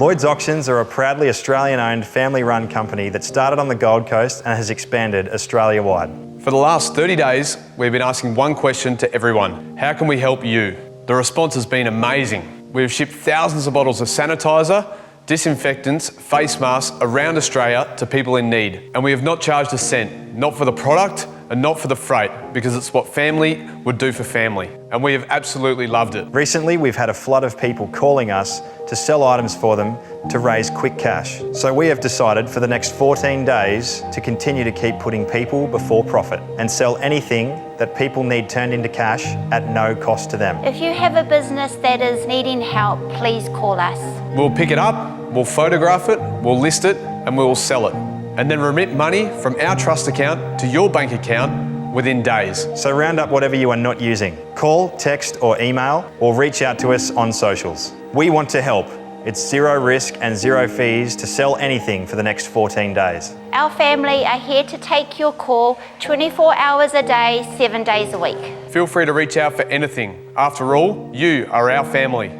Lloyd's Auctions are a proudly Australian-owned, family-run company that started on the Gold Coast and has expanded Australia-wide. For the last 30 days, we've been asking one question to everyone. How can we help you? The response has been amazing. We've shipped thousands of bottles of sanitizer, disinfectants, face masks around Australia to people in need. And we have not charged a cent, not for the product and not for the freight, because it's what family would do for family. And we have absolutely loved it. Recently, we've had a flood of people calling us to sell items for them to raise quick cash. So we have decided for the next 14 days to continue to keep putting people before profit and sell anything that people need turned into cash at no cost to them. If you have a business that is needing help, please call us. We'll pick it up, we'll photograph it, we'll list it, and we will sell it. And then remit money from our trust account to your bank account within days. So round up whatever you are not using. Call, text or email, or reach out to us on socials. We want to help. It's zero risk and zero fees to sell anything for the next 14 days. Our family are here to take your call 24 hours a day, 7 days a week. Feel free to reach out for anything. After all, you are our family.